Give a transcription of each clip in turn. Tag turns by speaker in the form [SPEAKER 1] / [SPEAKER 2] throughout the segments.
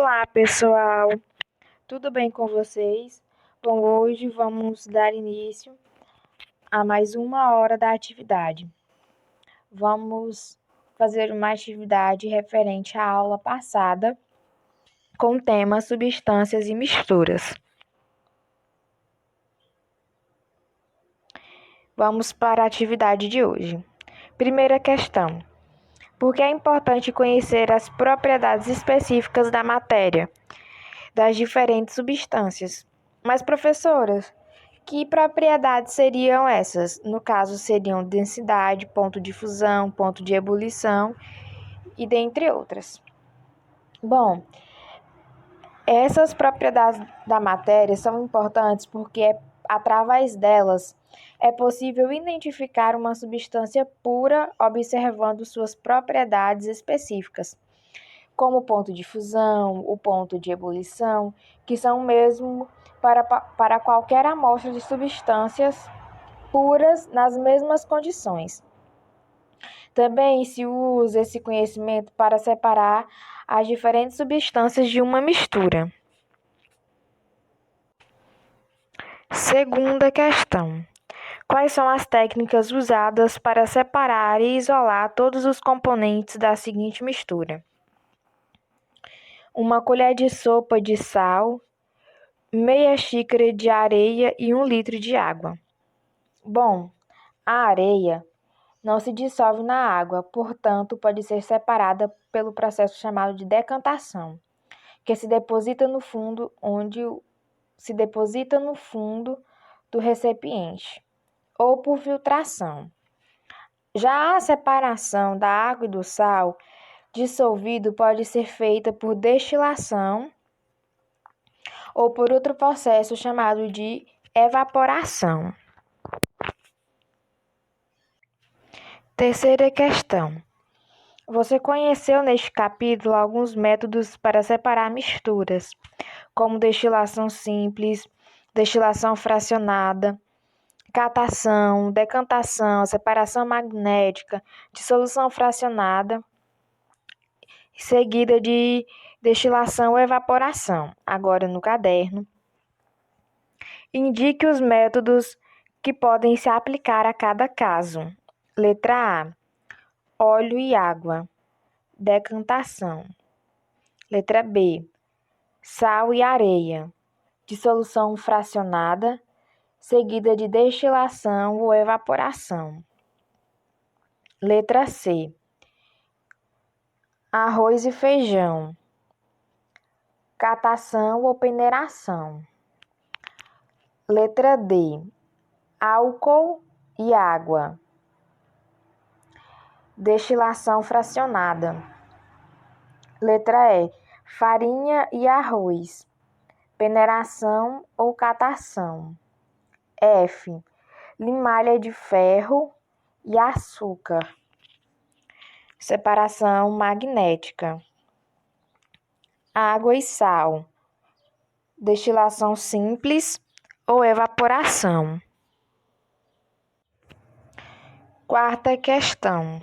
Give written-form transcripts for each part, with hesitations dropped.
[SPEAKER 1] Olá, pessoal! Tudo bem com vocês? Bom, hoje vamos dar início a mais uma hora da atividade. Vamos fazer uma atividade referente à aula passada com o tema substâncias e misturas. Vamos para a atividade de hoje. Primeira questão: por que é importante conhecer as propriedades específicas da matéria, das diferentes substâncias? Mas, professoras, que propriedades seriam essas? No caso, seriam densidade, ponto de fusão, ponto de ebulição e dentre outras. Bom, essas propriedades da matéria são importantes porque através delas é possível identificar uma substância pura observando suas propriedades específicas, como o ponto de fusão, o ponto de ebulição, que são o mesmo para qualquer amostra de substâncias puras nas mesmas condições. Também se usa esse conhecimento para separar as diferentes substâncias de uma mistura. Segunda questão: quais são as técnicas usadas para separar e isolar todos os componentes da seguinte mistura? 1 colher de sopa de sal, meia xícara de areia e 1 litro de água. Bom, a areia não se dissolve na água, portanto, pode ser separada pelo processo chamado de decantação, que se deposita no fundo do recipiente, ou por filtração. Já a separação da água e do sal dissolvido pode ser feita por destilação ou por outro processo chamado de evaporação. Terceira questão: você conheceu neste capítulo alguns métodos para separar misturas, como destilação simples, destilação fracionada, catação, decantação, separação magnética, dissolução fracionada, seguida de destilação ou evaporação. Agora no caderno, indique os métodos que podem se aplicar a cada caso. Letra A: óleo e água, decantação. Letra B: sal e areia, dissolução fracionada, seguida de destilação ou evaporação. Letra C: arroz e feijão, catação ou peneiração. Letra D: álcool e água, destilação fracionada. Letra E: farinha e arroz, peneiração ou catação. F: limalha de ferro e açúcar, separação magnética. Água e sal, destilação simples ou evaporação. Quarta questão: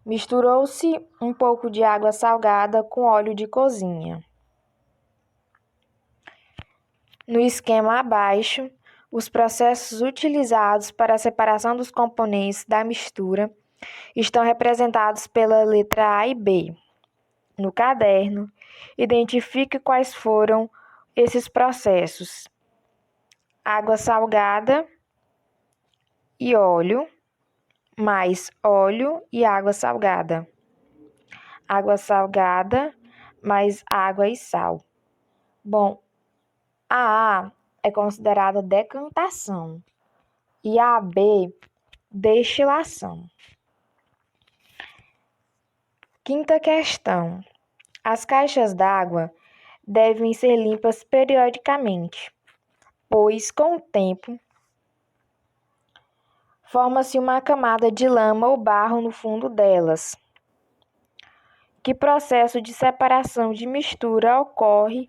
[SPEAKER 1] misturou-se um pouco de água salgada com óleo de cozinha. No esquema abaixo, os processos utilizados para a separação dos componentes da mistura estão representados pela letra A e B. No caderno, identifique quais foram esses processos: água salgada e óleo, mais óleo e água salgada. Água salgada mais água e sal. Bom, a A é considerada decantação e a B, destilação. Quinta questão: as caixas d'água devem ser limpas periodicamente, pois, com o tempo, forma-se uma camada de lama ou barro no fundo delas. Que processo de separação de mistura ocorre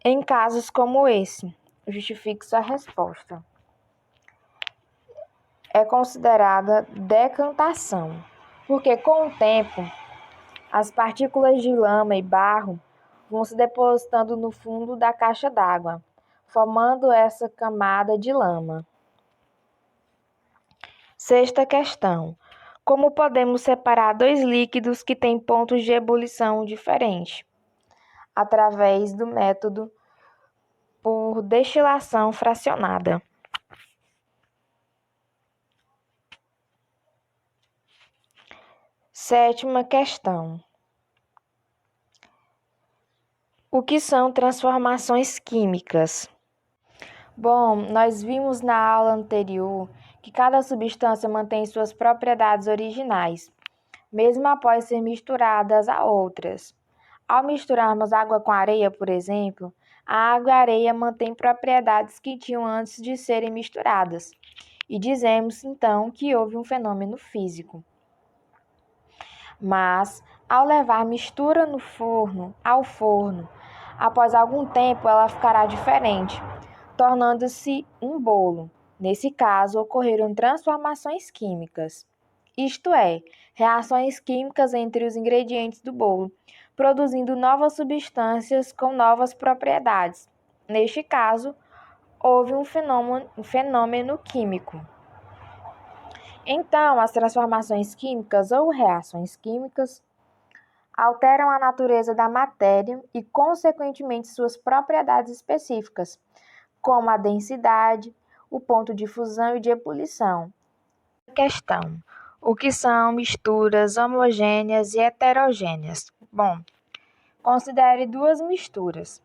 [SPEAKER 1] em casos como esse? Justifique sua resposta. É considerada decantação, porque com o tempo, as partículas de lama e barro vão se depositando no fundo da caixa d'água, formando essa camada de lama. Sexta questão. Como podemos separar dois líquidos que têm pontos de ebulição diferentes? Através do método por destilação fracionada. Sétima questão. O que são transformações químicas? Bom, nós vimos na aula anterior que cada substância mantém suas propriedades originais, mesmo após ser misturadas a outras. Ao misturarmos água com areia, por exemplo, a água e a areia mantêm propriedades que tinham antes de serem misturadas, e dizemos então que houve um fenômeno físico. Mas, ao levar a mistura ao forno, após algum tempo ela ficará diferente, tornando-se um bolo. Nesse caso, ocorreram transformações químicas, isto é, reações químicas entre os ingredientes do bolo, produzindo novas substâncias com novas propriedades. Neste caso, houve um fenômeno químico. Então, as transformações químicas ou reações químicas alteram a natureza da matéria e, consequentemente, suas propriedades específicas, como a densidade, o ponto de fusão e de ebulição. Questão: o que são misturas homogêneas e heterogêneas? Bom, considere duas misturas,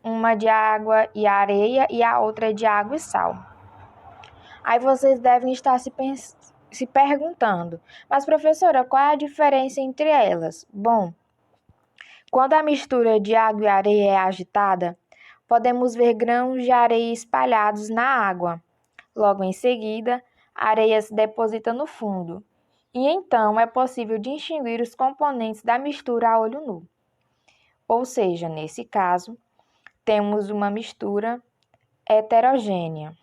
[SPEAKER 1] uma de água e areia e a outra de água e sal. Aí vocês devem estar se perguntando, mas professora, qual é a diferença entre elas? Bom, quando a mistura de água e areia é agitada, podemos ver grãos de areia espalhados na água. Logo em seguida, a areia se deposita no fundo, e então é possível distinguir os componentes da mistura a olho nu. Ou seja, nesse caso, temos uma mistura heterogênea.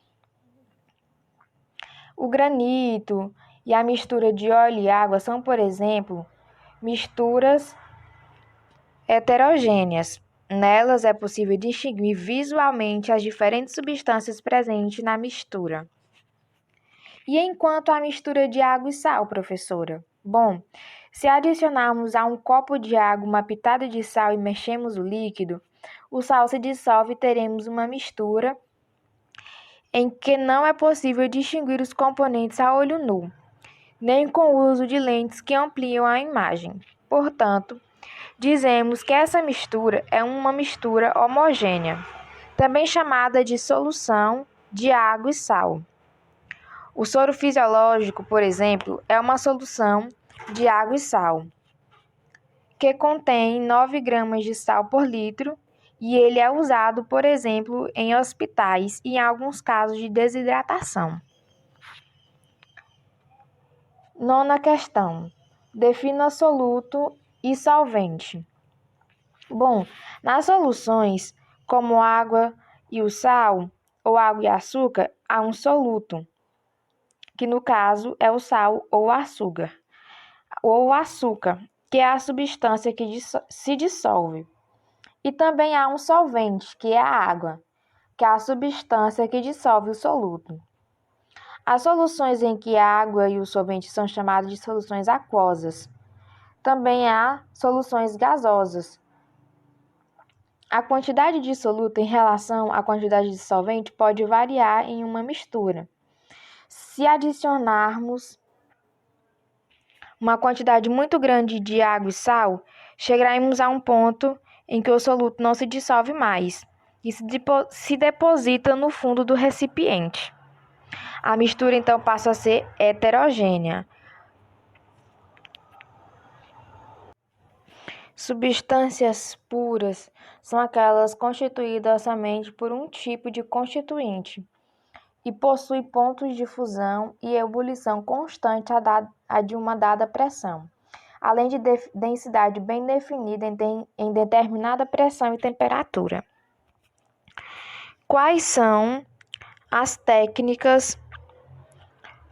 [SPEAKER 1] O granito e a mistura de óleo e água são, por exemplo, misturas heterogêneas. Nelas é possível distinguir visualmente as diferentes substâncias presentes na mistura. E enquanto a mistura de água e sal, professora? Bom, se adicionarmos a um copo de água uma pitada de sal e mexermos o líquido, o sal se dissolve e teremos uma mistura em que não é possível distinguir os componentes a olho nu, nem com o uso de lentes que ampliam a imagem. Portanto, dizemos que essa mistura é uma mistura homogênea, também chamada de solução de água e sal. O soro fisiológico, por exemplo, é uma solução de água e sal, que contém 9 gramas de sal por litro, e ele é usado, por exemplo, em hospitais e em alguns casos de desidratação. Nona questão. Defina soluto e solvente. Bom, nas soluções, como água e o sal, ou água e açúcar, há um soluto, que no caso é o sal ou açúcar, que é a substância que se dissolve. E também há um solvente, que é a água, que é a substância que dissolve o soluto. As soluções em que a água e o solvente são chamadas de soluções aquosas. Também há soluções gasosas. A quantidade de soluto em relação à quantidade de solvente pode variar em uma mistura. Se adicionarmos uma quantidade muito grande de água e sal, chegaremos a um ponto em que o soluto não se dissolve mais e se deposita no fundo do recipiente. A mistura então passa a ser heterogênea. Substâncias puras são aquelas constituídas somente por um tipo de constituinte e possuem pontos de fusão e ebulição constante a de uma dada pressão, além de densidade bem definida em determinada pressão e temperatura. Quais são as técnicas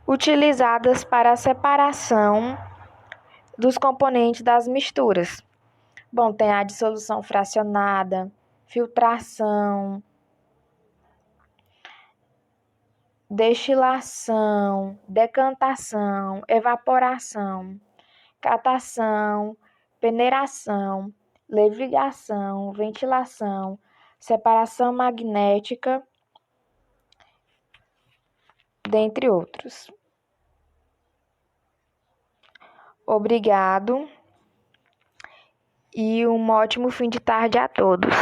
[SPEAKER 1] utilizadas para a separação dos componentes das misturas? Bom, tem a dissolução fracionada, filtração, destilação, decantação, evaporação, catação, peneiração, levigação, ventilação, separação magnética, dentre outros. Obrigado e um ótimo fim de tarde a todos.